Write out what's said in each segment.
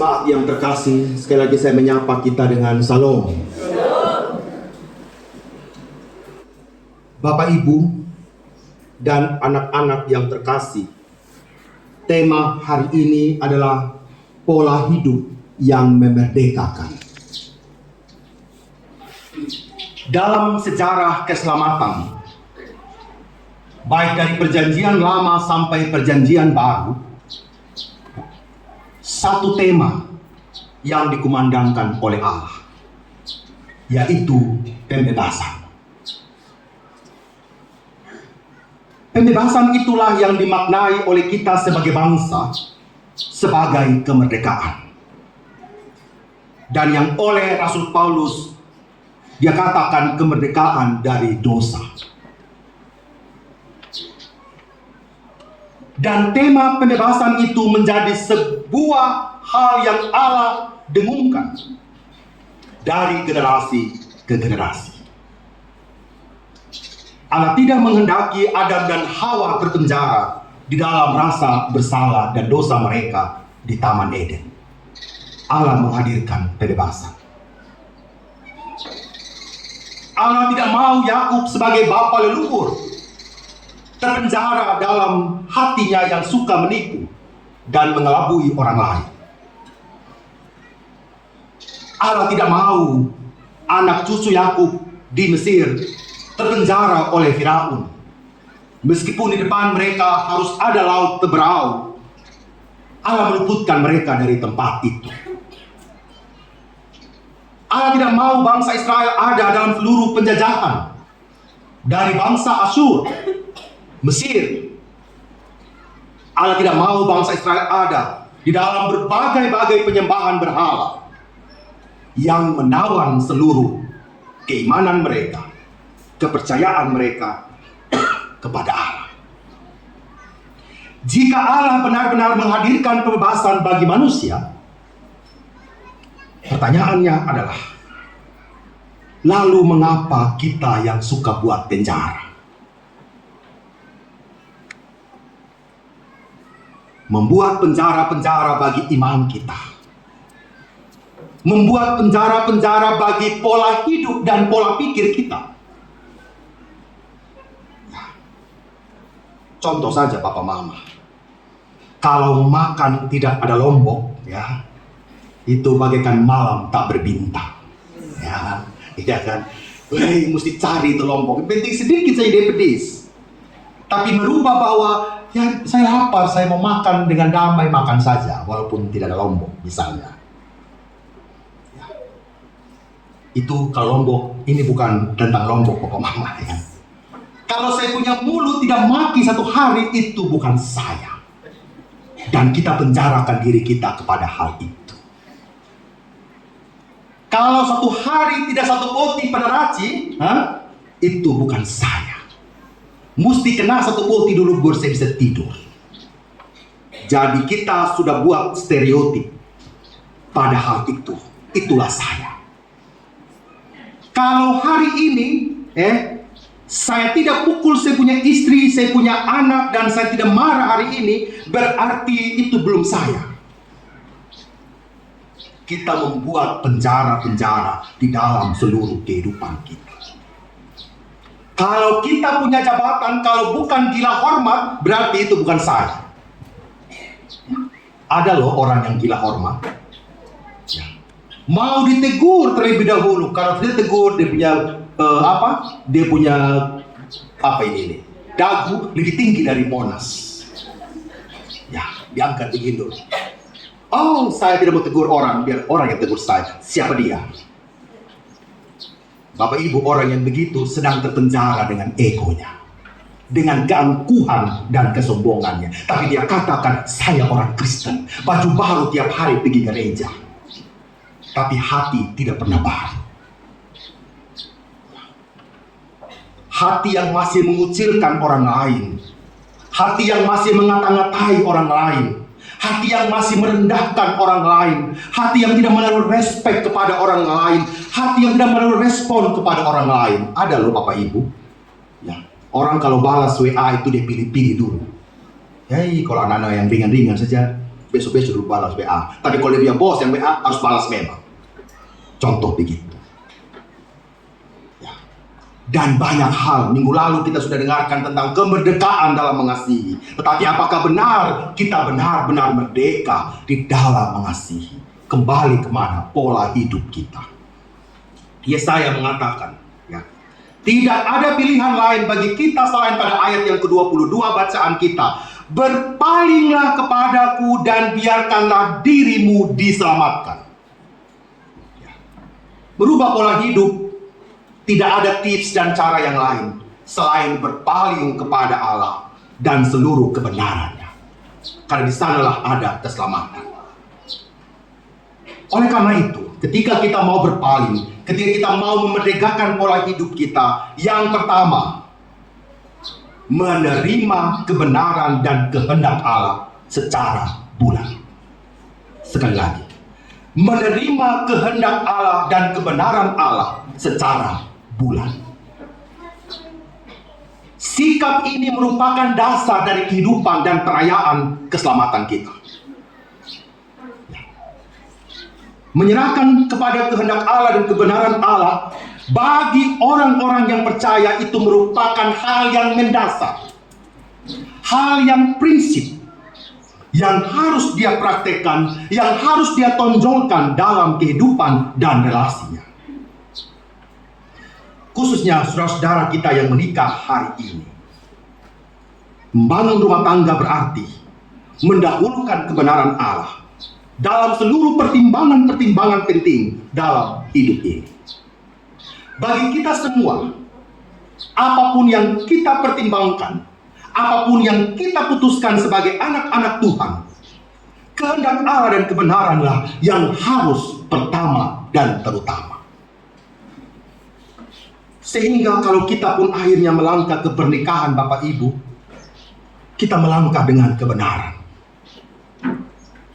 Jemaat yang terkasih, sekali lagi saya menyapa kita dengan salam. Bapak, Ibu, dan anak-anak yang terkasih, tema hari ini adalah pola hidup yang memerdekakan. Dalam sejarah keselamatan, baik dari perjanjian lama sampai perjanjian baru, satu tema yang dikumandangkan oleh Allah, yaitu pembebasan. Pembebasan itulah yang dimaknai oleh kita sebagai bangsa sebagai kemerdekaan. Dan yang oleh Rasul Paulus dia katakan kemerdekaan dari dosa. Dan tema pembebasan itu menjadi sebuah hal yang Allah dengungkan dari generasi ke generasi. Allah tidak menghendaki Adam dan Hawa terpenjara di dalam rasa bersalah dan dosa mereka di Taman Eden. Allah menghadirkan pembebasan. Allah tidak mau Yakub sebagai bapa leluhur terpenjara dalam hatinya yang suka menipu dan mengelabui orang lain. Allah tidak mau anak cucu Yakub di Mesir terpenjara oleh Firaun. Meskipun di depan mereka harus ada laut Teberau, Allah meluputkan mereka dari tempat itu. Allah tidak mau bangsa Israel ada dalam seluruh penjajahan dari bangsa Asyur, Mesir. Allah tidak mau bangsa Israel ada di dalam berbagai-bagai penyembahan berhala yang menawan seluruh keimanan mereka, kepercayaan mereka kepada Allah. Jika Allah benar-benar menghadirkan pembebasan bagi manusia, pertanyaannya adalah, lalu mengapa kita yang suka buat penjara? Membuat penjara-penjara bagi iman kita. Membuat penjara-penjara bagi pola hidup dan pola pikir kita. Contoh saja Papa Mama. Kalau makan tidak ada lombok, ya, itu bagaikan malam tak berbintang. Ya, iya kan? Weh, mesti cari itu lombok. Penting sedikit saja dia pedis. Tapi merubah bahwa ya saya lapar, saya mau makan dengan damai, makan saja walaupun tidak ada lombok misalnya. Ya. Itu kalau lombok, ini bukan tentang lombok Papa Mama ya. Kalau saya punya mulut tidak maki satu hari, itu bukan saya. Dan kita penjarakan diri kita kepada hal itu. Kalau satu hari tidak satu poti pada raci, itu bukan saya. Mesti kena satu poti dulu baru saya bisa tidur. Jadi kita sudah buat stereotip pada hal itu. Itulah saya. Kalau hari ini saya tidak pukul saya punya istri, saya punya anak, dan saya tidak marah hari ini, berarti itu belum saya. Kita membuat penjara-penjara di dalam seluruh kehidupan kita. Kalau kita punya jabatan, kalau bukan gila hormat, berarti itu bukan saya. Ada loh orang yang gila hormat. Ya. Mau ditegur terlebih dahulu. Kalau tidak tegur, dia punya Dia punya ini? Dagu lebih tinggi dari Monas. Ya, diangkat tinggi dulu. Oh, saya tidak mau tegur orang, biar orang yang tegur saya. Siapa dia? Bapak Ibu, orang yang begitu sedang terpenjara dengan egonya, dengan keangkuhan dan kesombongannya. Tapi dia katakan, saya orang Kristen, baju baru tiap hari pergi gereja. Tapi hati tidak pernah baru. Hati yang masih mengucilkan orang lain, hati yang masih mengata-ngatai orang lain, hati yang masih merendahkan orang lain, hati yang tidak menaruh respek kepada orang lain, hati yang tidak menaruh respon kepada orang lain. Ada loh Bapak Ibu, ya, orang kalau balas WA itu dia pilih-pilih dulu. Hei, kalau anak-anak yang ringan-ringan saja, besok-besok dulu balas WA. Tapi kalau dia bos yang WA harus balas memang. Contoh begitu. Ya. Dan banyak hal, minggu lalu kita sudah dengarkan tentang kemerdekaan dalam mengasihi. Tetapi apakah benar kita benar-benar merdeka di dalam mengasihi? Kembali kemana pola hidup kita? Yesaya mengatakan, ya, tidak ada pilihan lain bagi kita selain pada ayat yang ke-22 bacaan kita. Berpalinglah kepadaku dan biarkanlah dirimu diselamatkan. Berubah pola hidup, tidak ada tips dan cara yang lain selain berpaling kepada Allah dan seluruh kebenarannya. Karena di sanalah ada keselamatan. Oleh karena itu, ketika kita mau berpaling, ketika kita mau memerdekakan pola hidup kita, yang pertama, menerima kebenaran dan kehendak Allah secara bulat. Sekali lagi, menerima kehendak Allah dan kebenaran Allah secara bulat. Sikap ini merupakan dasar dari kehidupan dan perayaan keselamatan kita. Menyerahkan kepada kehendak Allah dan kebenaran Allah bagi orang-orang yang percaya itu merupakan hal yang mendasar, hal yang prinsip, yang harus dia praktekkan, yang harus dia tonjolkan dalam kehidupan dan relasinya. Khususnya saudara-saudara kita yang menikah hari ini. Membangun rumah tangga berarti mendahulukan kebenaran Allah dalam seluruh pertimbangan-pertimbangan penting dalam hidup ini. Bagi kita semua, apapun yang kita pertimbangkan, apapun yang kita putuskan sebagai anak-anak Tuhan, kehendak Allah dan kebenaranlah yang harus pertama dan terutama. Sehingga kalau kita pun akhirnya melangkah ke pernikahan Bapak Ibu, kita melangkah dengan kebenaran.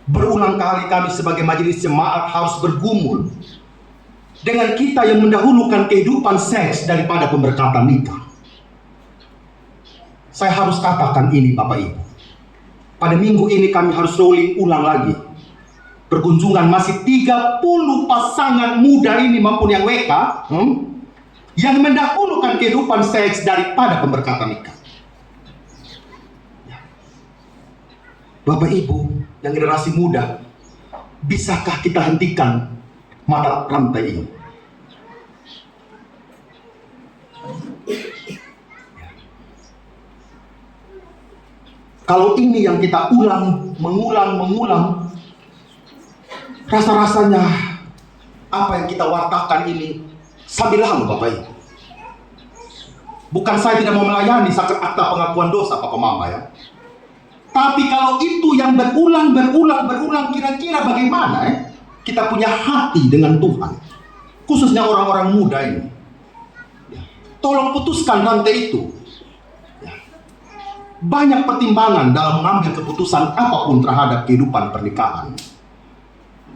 Berulang kali kami sebagai majelis jemaat harus bergumul dengan kita yang mendahulukan kehidupan seks daripada pemberkatan nikah. Saya harus katakan ini Bapak Ibu. Pada minggu ini kami harus rolling ulang lagi. Berkunjungan masih 30 pasangan muda ini maupun yang WK yang mendahulukan kehidupan seks daripada pemberkatan nikah. Bapak Ibu yang generasi muda, bisakah kita hentikan mata rantai ini? Kalau ini yang kita mengulang, rasa-rasanya apa yang kita wartakan ini sambil lalu Bapak Ibu. Bukan saya tidak mau melayani sakit akta pengakuan dosa Papa Mama ya. Tapi kalau itu yang berulang, kira-kira bagaimana kita punya hati dengan Tuhan? Khususnya orang-orang muda ini. Tolong putuskan rantai itu. Banyak pertimbangan dalam mengambil keputusan apapun terhadap kehidupan pernikahan.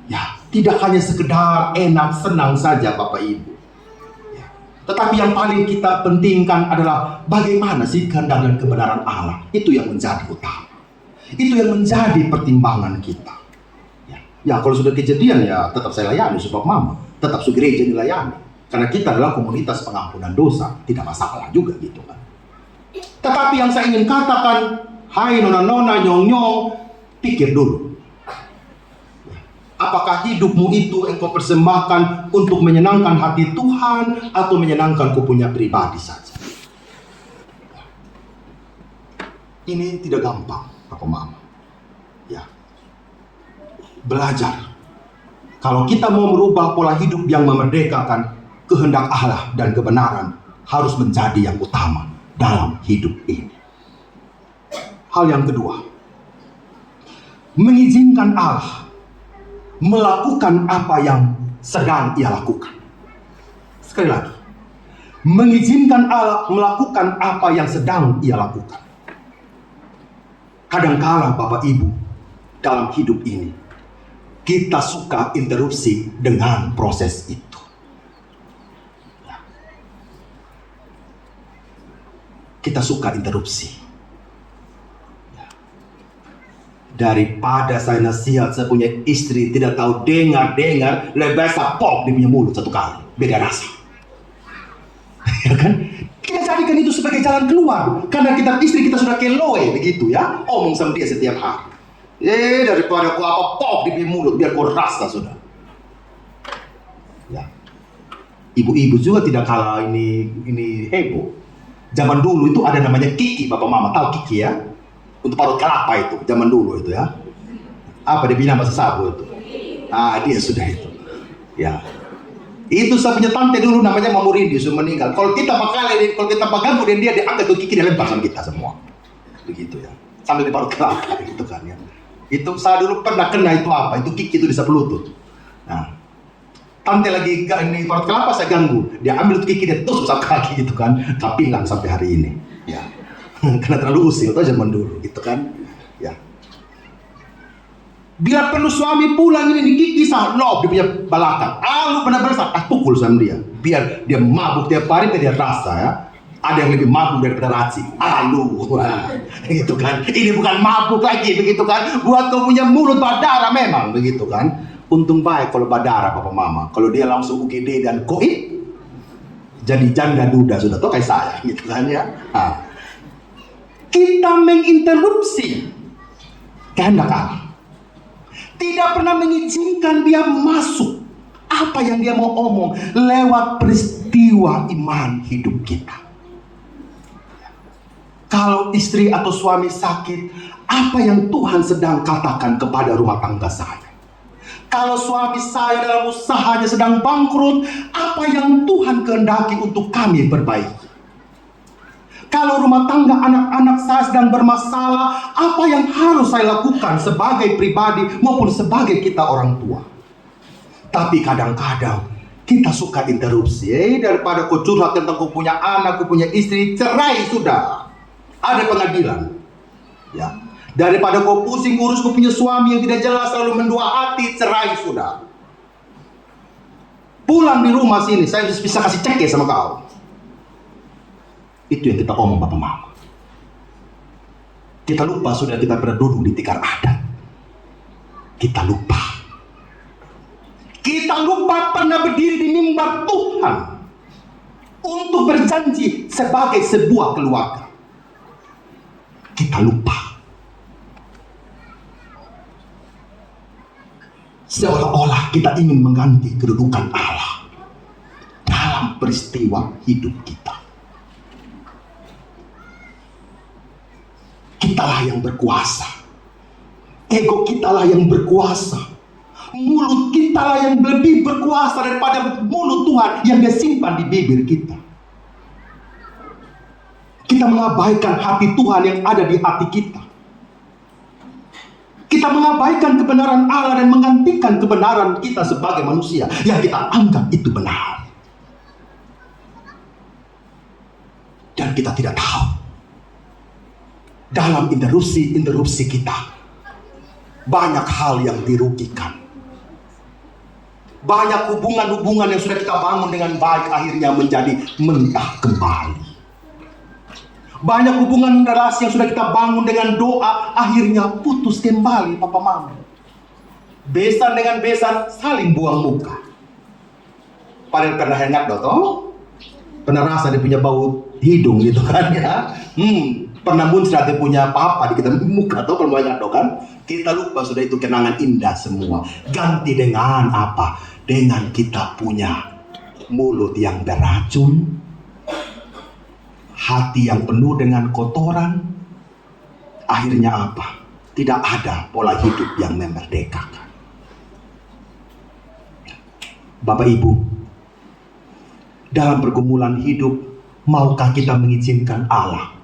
Ya, tidak hanya sekedar enak, senang saja Bapak Ibu. Ya. Tetapi yang paling kita pentingkan adalah bagaimana sih kehendak dan kebenaran Allah. Itu yang menjadi utama. Itu yang menjadi pertimbangan kita. Ya kalau sudah kejadian ya tetap saya layani sebab Mama. Tetap gereja dilayani. Karena kita adalah komunitas pengampunan dosa. Tidak masalah juga gitu kan. Tetapi yang saya ingin katakan, hai nona-nona, nyong-nyong, pikir dulu. Apakah hidupmu itu engkau persembahkan untuk menyenangkan hati Tuhan atau menyenangkan kau punya pribadi saja? Ini tidak gampang, Papa Mama. Ya. Belajar. Kalau kita mau merubah pola hidup yang memerdekakan, kehendak Allah dan kebenaran harus menjadi yang utama dalam hidup ini. Hal yang kedua, mengizinkan Allah melakukan apa yang sedang ia lakukan. Sekali lagi, mengizinkan Allah melakukan apa yang sedang ia lakukan. Kadangkala Bapak Ibu, dalam hidup ini, kita suka interupsi dengan proses itu. Kita suka interupsi. Daripada saya nasihat saya punya istri tidak tahu dengar, lebih baik saya pok di punya mulut satu kali, beda rasa. Ya kan? Kita jadikan itu sebagai jalan keluar, karena istri kita sudah keloe begitu ya, omong sama dia setiap hari. Daripada aku apa pok di punya mulut, biar kau rasa sudah. Ya. Ibu-ibu juga tidak kalah ini heboh. Zaman dulu itu ada namanya Kiki, Bapak Mama tahu Kiki ya? Untuk parut kelapa itu, zaman dulu itu ya. Apa dia bilang bahasa sabu itu? Dia sudah itu. Ya. Itu saya punya tante dulu namanya Mamu Rindi, sudah meninggal. Kalau kita pegang dan dia diangkat tuh Kiki, dia lempar sama kita semua. Begitu ya. Sambil di parut kelapa gitu kan ya. Itu saya dulu pernah kena itu apa? Itu Kiki itu di sapu lutut. Nah, tante lagi ini parut kelapa saya ganggu. Dia ambil tuh Kiki, dia tusuk sama kaki gitu kan. Tapi hilang sampai hari ini. Ya. Karena terlalu usil tuh zaman dulu gitu kan ya. Bila perlu suami pulang ini di Kiki saya lob dia punya balakang, lalu benar-benar saya pukul sama dia biar dia mabuk tiap hari, biar dia rasa ya ada yang lebih mabuk daripada Raci. Gitu kan, ini bukan mabuk lagi begitu kan, buat kau punya mulut berdarah memang begitu kan. Untung baik kalau berdarah Papa Mama, kalau dia langsung UGD dan koit jadi janda duda sudah tuh kayak saya gitu kan ya. Kita menginterupsi kehendak Allah, tidak pernah mengizinkan dia masuk apa yang dia mau omong lewat peristiwa iman hidup kita. Kalau istri atau suami sakit, apa yang Tuhan sedang katakan kepada rumah tangga saya? Kalau suami saya dalam usahanya sedang bangkrut, apa yang Tuhan kehendaki untuk kami perbaiki? Kalau rumah tangga anak-anak saya sedang bermasalah, apa yang harus saya lakukan sebagai pribadi maupun sebagai kita orang tua? Tapi kadang-kadang kita suka interupsi. Daripada kau curhat tentang kau punya anak, kau punya istri, cerai sudah. Ada pengadilan. Ya. Daripada kau pusing urus kau punya suami yang tidak jelas selalu mendua hati, cerai sudah. Pulang di rumah sini, saya bisa kasih cek ya sama kau. Itu yang kita omong Bapak Mama. Kita lupa sudah kita pernah duduk di tikar adat. Kita lupa. Kita lupa pernah berdiri di mimbar Tuhan untuk berjanji sebagai sebuah keluarga. Kita lupa. Seolah-olah kita ingin mengganti kedudukan Allah dalam peristiwa hidup kita. Kitalah yang berkuasa. Ego kitalah yang berkuasa. Mulut kitalah yang lebih berkuasa daripada mulut Tuhan yang dia simpan di bibir kita. Kita mengabaikan hati Tuhan yang ada di hati kita. Kita mengabaikan kebenaran Allah dan menggantikan kebenaran kita sebagai manusia yang kita anggap itu benar. Dan kita tidak tahu. Dalam interupsi kita, banyak hal yang dirugikan. Banyak hubungan-hubungan yang sudah kita bangun dengan baik akhirnya menjadi mentah kembali. Banyak hubungan relasi yang sudah kita bangun dengan doa akhirnya putus kembali Papa Mama. Besan dengan besan saling buang muka. Padahal pernah hangat toh? Pernah rasa dia punya bau hidung gitu kan ya. Pernah muncrat dia punya apa-apa di kita muka atau kalau banyak kan, kita lupa sudah itu kenangan indah semua. Ganti dengan apa? Dengan kita punya mulut yang beracun, hati yang penuh dengan kotoran. Akhirnya apa? Tidak ada pola hidup yang memerdekakan. Bapak Ibu, dalam pergumulan hidup, maukah kita mengizinkan Allah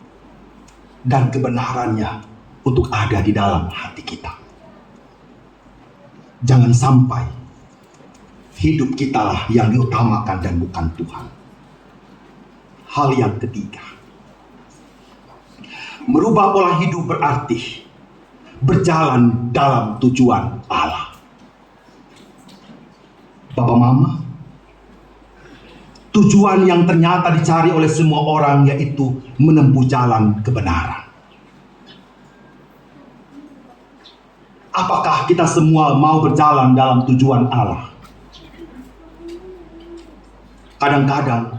dan kebenarannya untuk ada di dalam hati kita? Jangan sampai hidup kitalah yang diutamakan dan bukan Tuhan. Hal yang ketiga, merubah pola hidup berarti berjalan dalam tujuan Allah. Bapak Mama, tujuan yang ternyata dicari oleh semua orang yaitu menempuh jalan kebenaran. Apakah kita semua mau berjalan dalam tujuan Allah? Kadang-kadang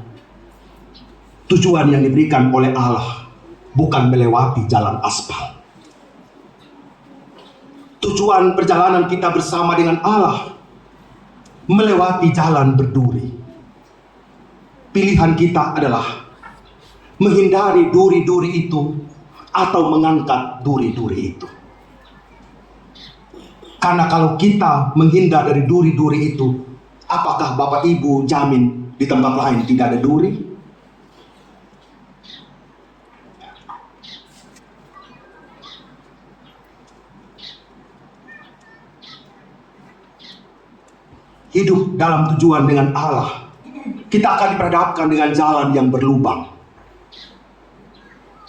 tujuan yang diberikan oleh Allah bukan melewati jalan aspal. Tujuan perjalanan kita bersama dengan Allah melewati jalan berduri. Pilihan kita adalah menghindari duri-duri itu atau mengangkat duri-duri itu. Karena kalau kita menghindar dari duri-duri itu, apakah Bapak Ibu jamin di tempat lain tidak ada duri? Hidup dalam tujuan dengan Allah, kita akan diperhadapkan dengan jalan yang berlubang.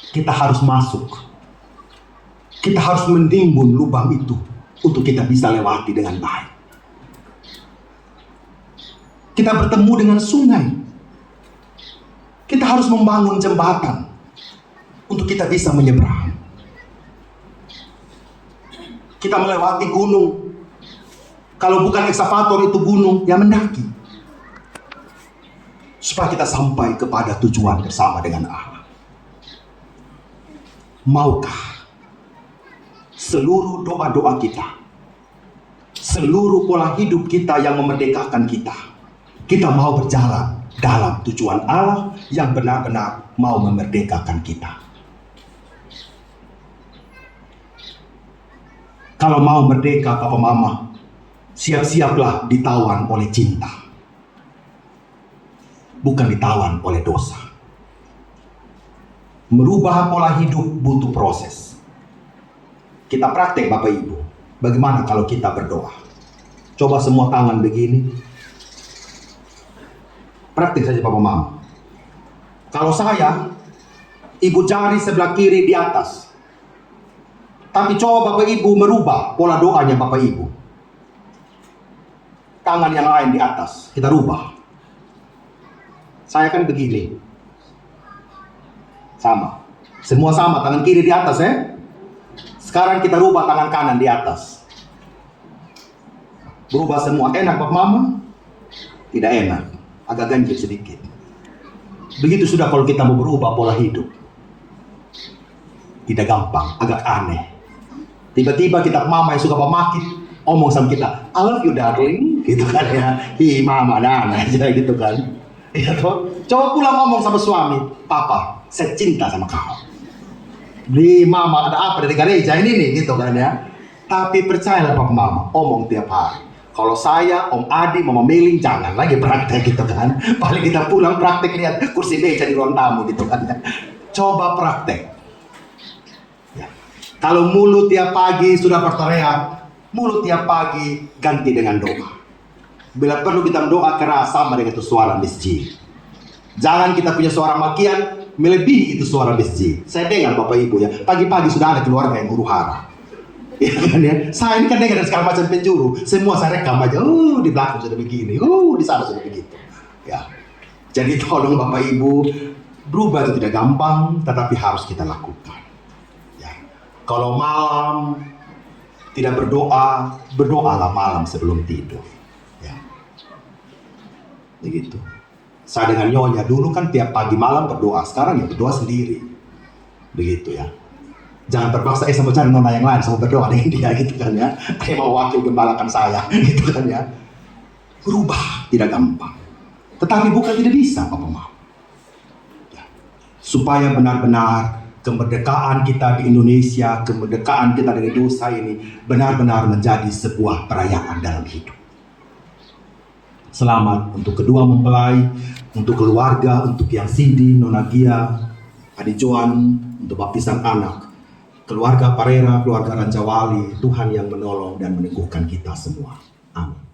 Kita harus masuk. Kita harus menimbun lubang itu untuk kita bisa lewati dengan baik. Kita bertemu dengan sungai. Kita harus membangun jembatan untuk kita bisa menyeberang. Kita melewati gunung. Kalau bukan ekskavator itu gunung, ya mendaki. Supaya kita sampai kepada tujuan bersama dengan Allah. Maukah seluruh doa-doa kita, seluruh pola hidup kita yang memerdekakan kita mau berjalan dalam tujuan Allah yang benar-benar mau memerdekakan kita. Kalau mau merdeka Papa Mama, siap-siaplah ditawan oleh cinta, bukan ditawan oleh dosa. Merubah pola hidup butuh proses. Kita praktek Bapak Ibu. Bagaimana kalau kita berdoa? Coba semua tangan begini. Praktek saja Papa Mama. Kalau saya, Ibu jari sebelah kiri di atas. Tapi coba Bapak Ibu merubah pola doanya Bapak Ibu. Tangan yang lain di atas, kita rubah. Saya kan begini. Sama. Semua sama, tangan kiri di atas ya. Sekarang kita rubah tangan kanan di atas. Berubah semua. Enak Bapak Mama? Tidak enak. Agak ganjil sedikit. Begitu sudah kalau kita mau berubah pola hidup. Tidak gampang, agak aneh. Tiba-tiba kita mama yang suka pemakit omong sama kita, I love you darling, gitu kan ya. Hi mama nana aja gitu kan. Ya toh. Coba pulang ngomong sama suami, papa, saya cinta sama kamu. Di mama ada apa dari gereja ini nih gitu kan ya. Tapi percayalah Papa Mama, omong tiap hari. Kalau saya, Om Adi, Mama Meling, jangan lagi praktek gitu kan. Paling kita pulang praktek lihat kursi meja di ruang tamu gitu kan ya. Coba praktek. Ya. Kalau mulut tiap pagi sudah berteriak, mulut tiap pagi ganti dengan doa. Bila perlu kita doa keras sama dengan itu suara masjid. Jangan kita punya suara makian melebihi itu suara masjid. Saya dengar Bapak Ibu ya, pagi-pagi sudah ada keluarga yang huru hara. Ya kan ya, saya ini kan dengar segala macam penjuru, semua saya rekam aja. Di belakang sudah begini, di sana sudah begitu. Ya, jadi tolong Bapak Ibu, berubah itu tidak gampang, tetapi harus kita lakukan. Ya, kalau malam tidak berdoa, berdoalah malam sebelum tidur. Ya, begitu. Saya dengan Nyonya dulu kan tiap pagi malam berdoa, sekarang ya berdoa sendiri. Begitu ya. Jangan terpaksa sama cari nona yang lain sama berdoa dengan dia gitu kan ya. Dia mau wakil gembalakan saya gitu kan ya. Berubah tidak gampang. Tetapi bukan tidak bisa Papa Mama. Ya. Supaya benar-benar kemerdekaan kita di Indonesia, kemerdekaan kita dari dosa ini benar-benar menjadi sebuah perayaan dalam hidup. Selamat untuk kedua mempelai, untuk keluarga, untuk yang Sidi, Nona Gia, Adik Joan, untuk baptisan anak, keluarga Parera, keluarga Rancawali, Tuhan yang menolong dan meneguhkan kita semua. Amin.